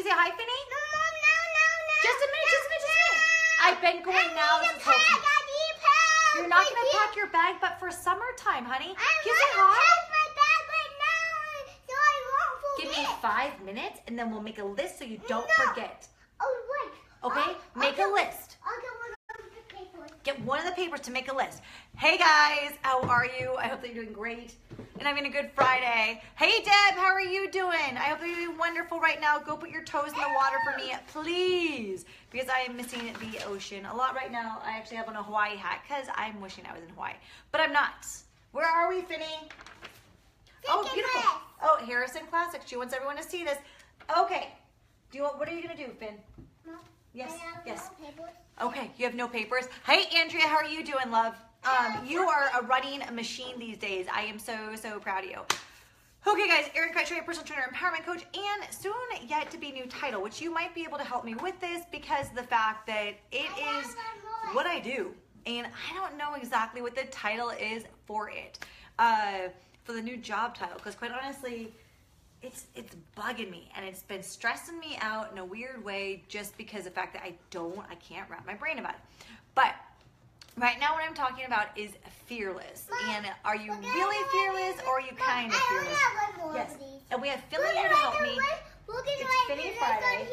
Can you say hi, Finny? No, Mom, no. Just a minute. I've been going now this whole time. You're not going to pack your bag, but for summertime, honey. Can you say hi? Give me 5 minutes, and then we'll make a list so you don't forget. Oh, wait. Okay? Make a list. I'll get one of the papers. Get one of the papers to make a list. Hey, guys. How are you? I hope that you're doing great and having a good Friday. Hey, Deb. How are you doing? I hope that you're doing wonderful right now. Go put your toes in the water for me, please, because I am missing the ocean a lot right now. I actually have on a Hawaii hat because I'm wishing I was in Hawaii, but I'm not. Where are we, Finny? Oh, beautiful. Oh, Harrison Classic. She wants everyone to see this. Okay. What are you going to do, Finn? No. Yes. Yes. No papers. Okay. You have no papers. Hey, Andrea. How are you doing, love? You are a running machine these days. I am so proud of you. Okay, guys. Erin Kreitz Shirey, personal trainer, empowerment coach, and soon yet to be new title, which you might be able to help me with this because of the fact that it is what I do. And I don't know exactly what the title is for it. For the new job title, because quite honestly, it's bugging me and it's been stressing me out in a weird way just because of the fact that I can't wrap my brain about it. But right now what I'm talking about is fearless. And are you really fearless or are you kind of fearless? Yes. And we have Finley here to help me. It's Finny Friday.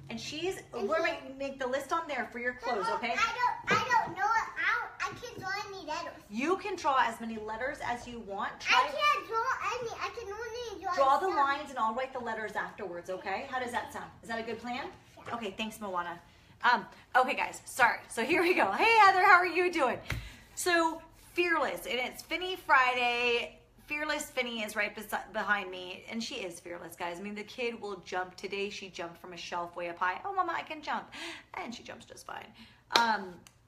And we're going to make the list on there for your clothes, okay? I don't know it. I can't draw any letters. You can draw as many letters as you want. I can't draw any. I can only draw the lines and I'll write the letters afterwards, okay? How does that sound? Is that a good plan? Yeah. Okay, thanks, Moana. Okay, guys, sorry. So here we go. Hey, Heather, how are you doing? So, fearless, and it's Finny Friday. Fearless Finny is right behind me, and she is fearless, guys. I mean, the kid will jump. Today, she jumped from a shelf way up high. Oh, Mama, I can jump. And she jumps just fine.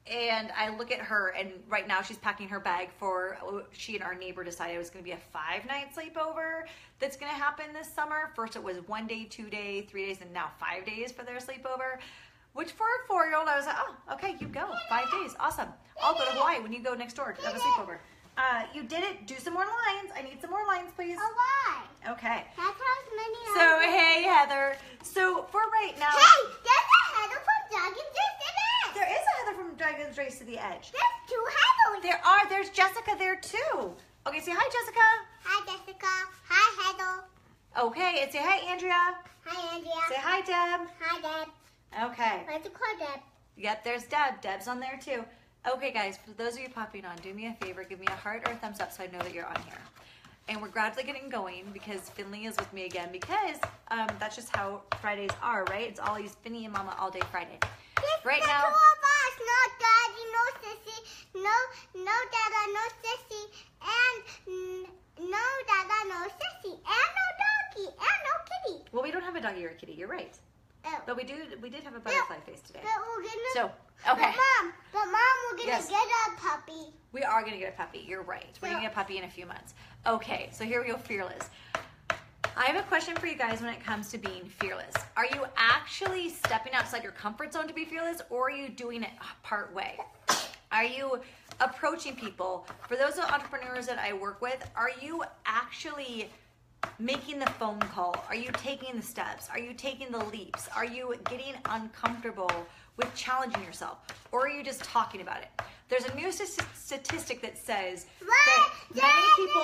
And I look at her, and right now she's packing her bag for, she and our neighbor decided it was going to be a 5-night sleepover that's going to happen this summer. First it was 1 day, 2 day, 3 days, and now 5 days for their sleepover. Which for a 4-year-old, I was like, oh, okay, you go. 5 days, awesome. I'll go to Hawaii when you go next door to have a sleepover. You did it. Do some more lines. I need some more lines, please. Oh, why? Okay. That's how many. So, hey, Heather. So, for right now. Hey, there's a Heather from Dragon's Race to the Edge. There is a Heather from Dragon's Race to the Edge. There's 2 Heathers. There are. There's Jessica there, too. Okay, say hi, Jessica. Hi, Jessica. Hi, Heather. Okay, and say hi, Andrea. Hi, Andrea. Say hi, Deb. Hi, Deb. Okay. Where's the call, Deb? Yep, there's Deb. Deb's on there, too. Okay, guys, for those of you popping on, do me a favor, give me a heart or a thumbs up so I know that you're on here. And we're gradually getting going because Finley is with me again because that's just how Fridays are, right? It's always Finny and Mama all day Friday. Yes, right the now. 2 of us, no Daddy, no Sissy, no Dada, no Sissy, and no Dada, no Sissy, and no doggy, and no kitty. Well, we don't have a doggy or a kitty. You're right. Oh. But we did have a butterfly face today. But we're gonna, so, okay. But Mom, we're gonna Yes. get a puppy. We are going to get a puppy. You're right. We're going to get a puppy in a few months. Okay, so here we go, fearless. I have a question for you guys when it comes to being fearless. Are you actually stepping outside your comfort zone to be fearless, or are you doing it part way? Are you approaching people? For those entrepreneurs that I work with, are you actually making the phone call? Are you taking the steps? Are you taking the leaps? Are you getting uncomfortable with challenging yourself? Or are you just talking about it? There's a new statistic that says that many people...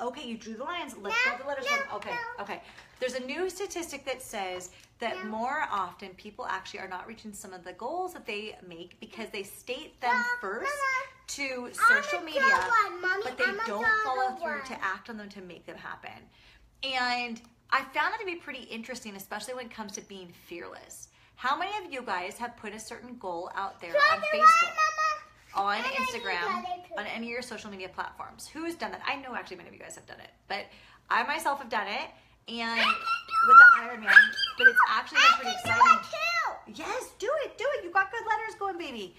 Okay, you drew the lines. Let's go the letters. Okay. There's a new statistic that says that more often people actually are not reaching some of the goals that they make because they state them first to social media, but they don't follow through to act on them to make them happen. And I found that to be pretty interesting, especially when it comes to being fearless. How many of you guys have put a certain goal out there on Facebook, on Instagram, on any of your social media platforms? Who has done that? I know actually many of you guys have done it, but I myself have done it, and with the Iron Man, but it's actually been pretty exciting. Yes, do it. You got good letters going, baby.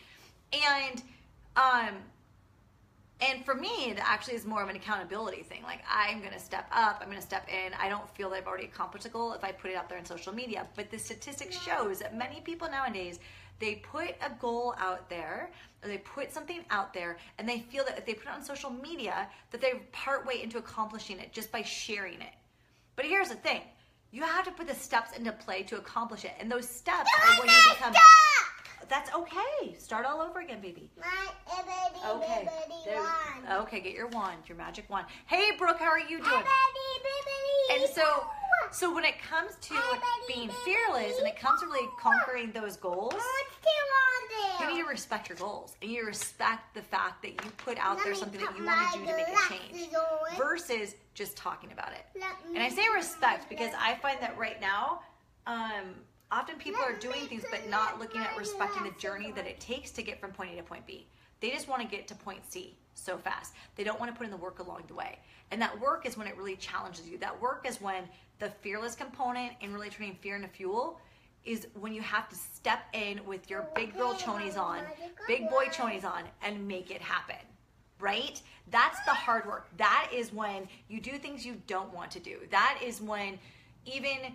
And for me, it actually is more of an accountability thing. Like, I'm going to step up. I'm going to step in. I don't feel that I've already accomplished a goal if I put it out there on social media. But the statistic shows that many people nowadays, they put a goal out there, or they put something out there, and they feel that if they put it on social media, that they're partway into accomplishing it just by sharing it. But here's the thing. You have to put the steps into play to accomplish it. And those steps are when you become... That's okay. Start all over again, baby. Okay. Okay, get your wand, your magic wand. Hey, Brooke, how are you doing? And so when it comes to being fearless and it comes to really conquering those goals, you need to respect your goals. And you respect the fact that you put out there something that you want to do to make a change versus just talking about it. And I say respect because I find that right now, often people are doing things but not looking at respecting the journey that it takes to get from point A to point B. They just want to get to point C so fast. They don't want to put in the work along the way. And that work is when it really challenges you. That work is when the fearless component and really turning fear into fuel is when you have to step in with your big girl chonies on, big boy chonies on, and make it happen, right? That's the hard work. That is when you do things you don't want to do. That is when even,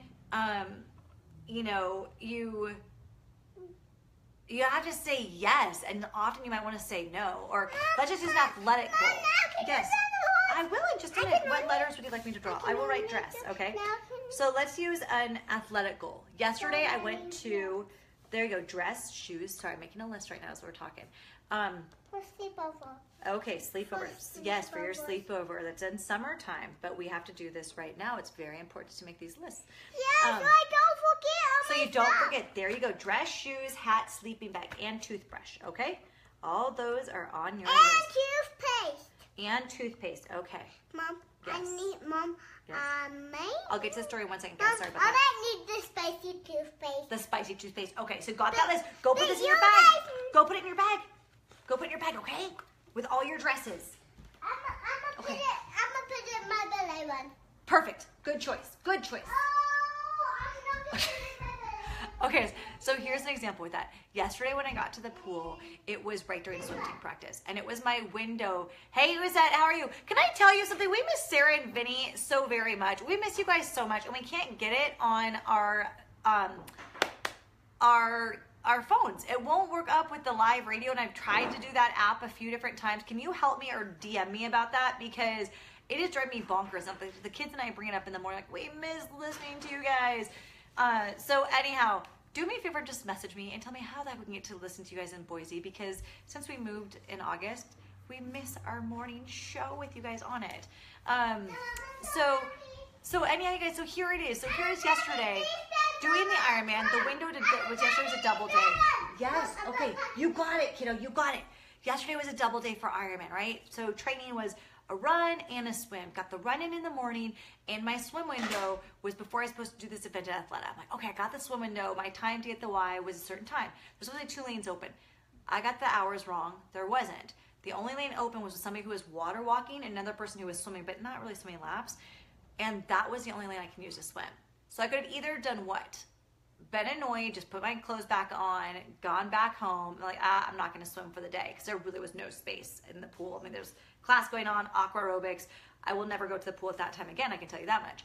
you have to say yes, and often you might want to say no. Or let's just use an athletic goal. Yes, I will in just a minute. What letters would you like me to draw? I will write dress, okay? So let's use an athletic goal. Yesterday I went to, there you go, dress, shoes. Sorry, I'm making a list right now as we're talking. For sleepover. Okay, sleepover. Yes, for your sleepover. That's in summertime, but we have to do this right now. It's very important to make these lists. Yeah, so I don't forget. So you don't forget. There you go. Dress, shoes, hat, sleeping bag, and toothbrush. Okay? All those are on your list. And toothpaste. Okay. Mom, yes. I need, Mom, yes. May? I'll get to the story in 1 second. Sorry about that. I need the spicy toothpaste. The spicy toothpaste. Okay, so got that list. Go put this in your bag. Go put it in your bag. Go put it in your bag, okay? With all your dresses. I'm gonna put it in my belly one. Perfect. Good choice. Good choice. Oh, I'm not gonna put it in my belly. Okay, so here's an example with that. Yesterday when I got to the pool, it was right during swim team practice, and it was my window. Hey, Lizette, how are you? Can I tell you something? We miss Sarah and Vinny so very much. We miss you guys so much, and we can't get it on our phones. It won't work up with the live radio, and I've tried to do that app a few different times. Can you help me or DM me about that? Because it is driving me bonkers. The kids and I bring it up in the morning, like, we miss listening to you guys. So anyhow, do me a favor, just message me and tell me how that we can get to listen to you guys in Boise, because since we moved in August, we miss our morning show with you guys on it. So anyhow, guys, so here it is. So here is yesterday. Doing the Ironman, the window was yesterday was a double day. Yes, okay, you got it, kiddo, you got it. Yesterday was a double day for Ironman, right? So training was a run and a swim. Got the run in the morning, and my swim window was before I was supposed to do this event at Athleta. I'm like, okay, I got the swim window. My time to get the Y was a certain time. There's only 2 lanes open. I got the hours wrong. There wasn't. The only lane open was somebody who was water walking and another person who was swimming, but not really swimming laps. And that was the only lane I can use to swim. So I could have either done what? Been annoyed, just put my clothes back on, gone back home, like, I'm not going to swim for the day, because there really was no space in the pool. I mean, there's class going on, aqua aerobics. I will never go to the pool at that time again, I can tell you that much.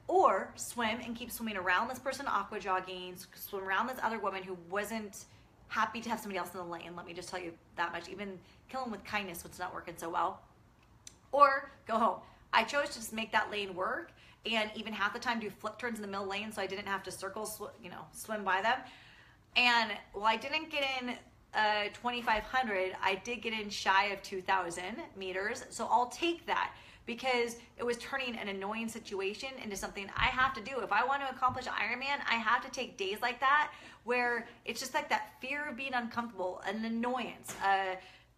Or swim and keep swimming around this person aqua jogging, swim around this other woman who wasn't happy to have somebody else in the lane. Let me just tell you that much. Even kill them with kindness when it's not working so well. Or go home. I chose to just make that lane work, and even half the time do flip turns in the middle lane so I didn't have to swim by them. And while I didn't get in 2,500, I did get in shy of 2,000 meters. So I'll take that, because it was turning an annoying situation into something I have to do. If I want to accomplish Ironman, I have to take days like that where it's just like that fear of being uncomfortable, an annoyance,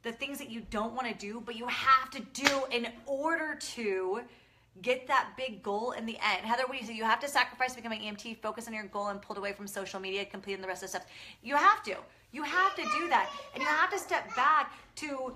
the things that you don't want to do, but you have to do in order to get that big goal in the end. Heather, what do you say? You have to sacrifice becoming EMT, focus on your goal, and pulled away from social media, completing the rest of the steps. You have to. You have to do that. And you have to step back to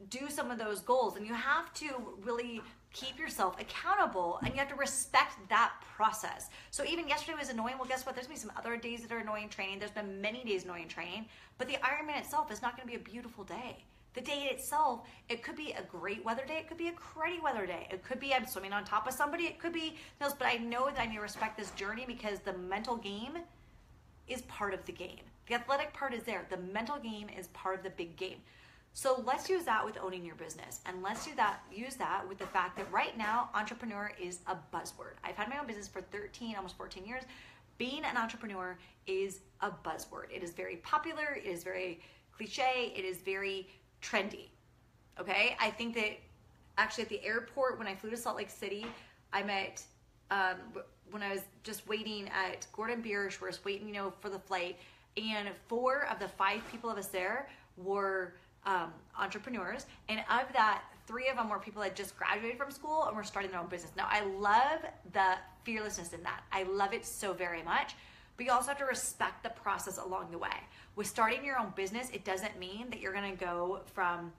do some of those goals. And you have to really keep yourself accountable, and you have to respect that process. So even yesterday was annoying. Well, guess what? There's going to be some other days that are annoying training. There's been many days annoying training, but the Ironman itself is not going to be a beautiful day. The day itself, it could be a great weather day. It could be a cruddy weather day. It could be I'm swimming on top of somebody. It could be else, but I know that I need to respect this journey, because the mental game is part of the game. The athletic part is there. The mental game is part of the big game. So let's use that with owning your business, and let's use that with the fact that right now, entrepreneur is a buzzword. I've had my own business for 13, almost 14 years. Being an entrepreneur is a buzzword. It is very popular. It is very cliche. It is very trendy. Okay? I think that actually at the airport, when I flew to Salt Lake City, I met, when I was just waiting at Gordon Biersch, we were waiting, for the flight, and 4 of the 5 people of us there were entrepreneurs, and of that, 3 of them were people that just graduated from school and were starting their own business. Now, I love the fearlessness in that. I love it so very much, but you also have to respect the process along the way. With starting your own business, it doesn't mean that you're going to go from,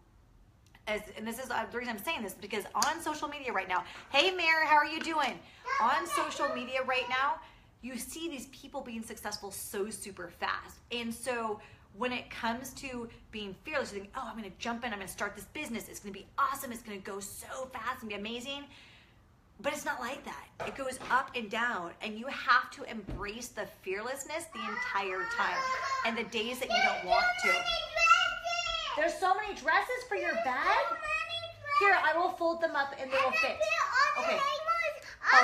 and this is the reason I'm saying this, because on social media right now, hey Mary, how are you doing? On social media right now, you see these people being successful so super fast. And so when it comes to being fearless, you think, oh, I'm going to jump in, I'm going to start this business, it's going to be awesome, it's going to go so fast and be amazing. But it's not like that. It goes up and down, and you have to embrace the fearlessness the entire time, and the days that you don't want to. There's so many dresses for your bag. Here, I will fold them up and they will fit. Okay.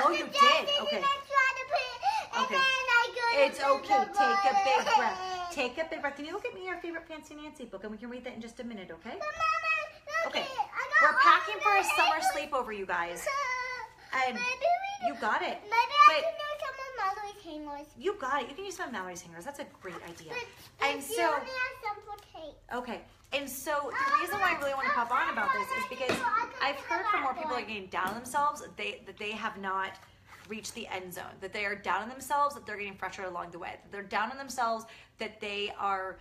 Oh, you did. Okay. Okay. It's okay. Take a big breath. Take a big breath. Can you look at me your favorite Fancy Nancy book, and we can read that in just a minute, okay? Okay. We're packing for a summer sleepover, you guys. And you got it. Maybe I can use some of Mallory's hangers. You got it. You can use some of Mallory's hangers. That's a great idea. But And she so, only has some for tape. okay. And so the reason why I really want to pop on about this is because I've heard from more people that are getting down on themselves that they have not reached the end zone, that they are down on themselves, that they're getting frustrated along the way, that they're down on themselves, that they are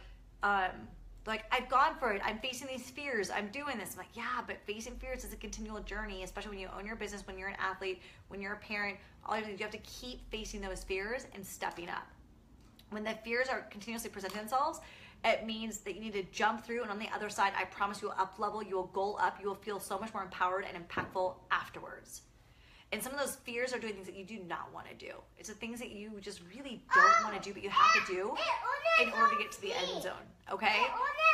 like, I've gone for it, I'm facing these fears, I'm doing this. I'm like, yeah, but facing fears is a continual journey, especially when you own your business, when you're an athlete, when you're a parent. All you have to keep facing those fears and stepping up. When the fears are continuously presenting themselves, it means that you need to jump through, and on the other side, I promise you will up level, you will goal up, you will feel so much more empowered and impactful afterwards. And some of those fears are doing things that you do not want to do. It's the things that you just really don't want to do, but you have to do in order to get to the end zone, okay?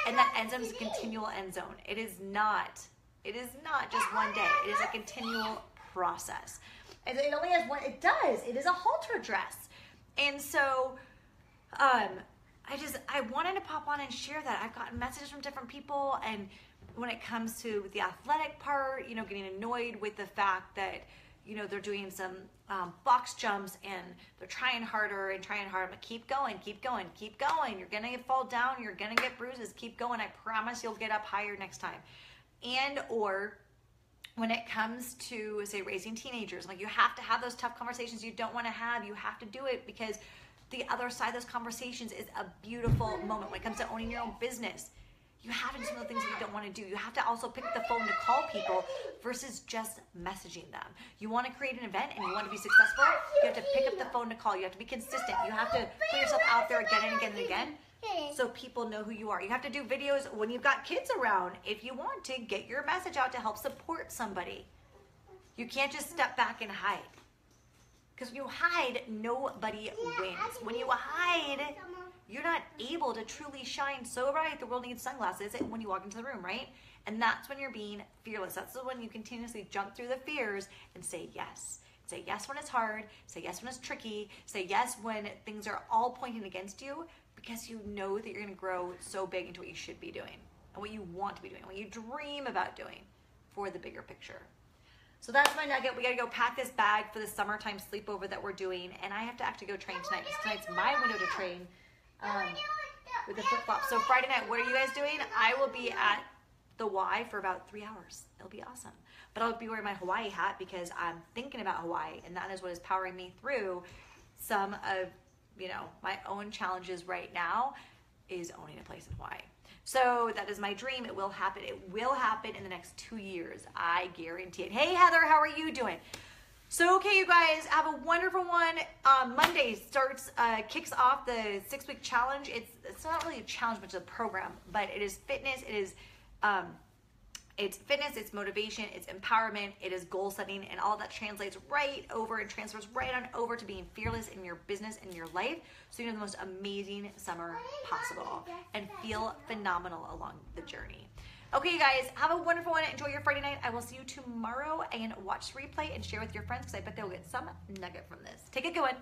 And that end zone is a continual end zone. It is not just one day. It is a continual process. And it only has one, it is a halter dress. And so, I wanted to pop on and share that. I've gotten messages from different people, and when it comes to the athletic part, getting annoyed with the fact that, they're doing some box jumps and they're trying harder and trying harder. I'm like, keep going, keep going, keep going. You're gonna fall down, you're gonna get bruises, keep going. I promise you'll get up higher next time. And or when it comes to, say, raising teenagers, like, you have to have those tough conversations you don't want to have. You have to do it, because the other side of those conversations is a beautiful moment. When it comes to owning your own business, you have to do some of the things that you don't want to do. You have to also pick up the phone to call people versus just messaging them. You want to create an event and you want to be successful, you have to pick up the phone to call. You have to be consistent. You have to put yourself out there again and again and again so people know who you are. You have to do videos when you've got kids around if you want to get your message out to help support somebody. You can't just step back and hide. Because when you hide, nobody wins. When you hide, you're not able to truly shine so bright the world needs sunglasses when you walk into the room, right? And that's when you're being fearless. That's when you continuously jump through the fears and say yes. Say yes when it's hard. Say yes when it's tricky. Say yes when things are all pointing against you, because you know that you're going to grow so big into what you should be doing and what you want to be doing, what you dream about doing for the bigger picture. So that's my nugget. We got to go pack this bag for the summertime sleepover that we're doing. And I have to actually go train tonight, because tonight's my window to train with the flip-flops. So Friday night, what are you guys doing? I will be at the Y for about 3 hours. It'll be awesome. But I'll be wearing my Hawaii hat because I'm thinking about Hawaii, and that is what is powering me through some of, my own challenges right now, is owning a place in Hawaii. So that is my dream. It will happen. It will happen in the next 2 years. I guarantee it. Hey, Heather, how are you doing? So, okay, you guys, have a wonderful one. Monday kicks off the 6-week challenge. It's not really a challenge, but it's a program. But it is fitness. It's fitness. It's motivation. It's empowerment. It is goal setting, and all that translates right over and transfers right on over to being fearless in your business and your life. So you have the most amazing summer possible and feel phenomenal along the journey. Okay, you guys, have a wonderful one. Enjoy your Friday night. I will see you tomorrow, and watch the replay and share with your friends because I bet they'll get some nugget from this. Take a good one.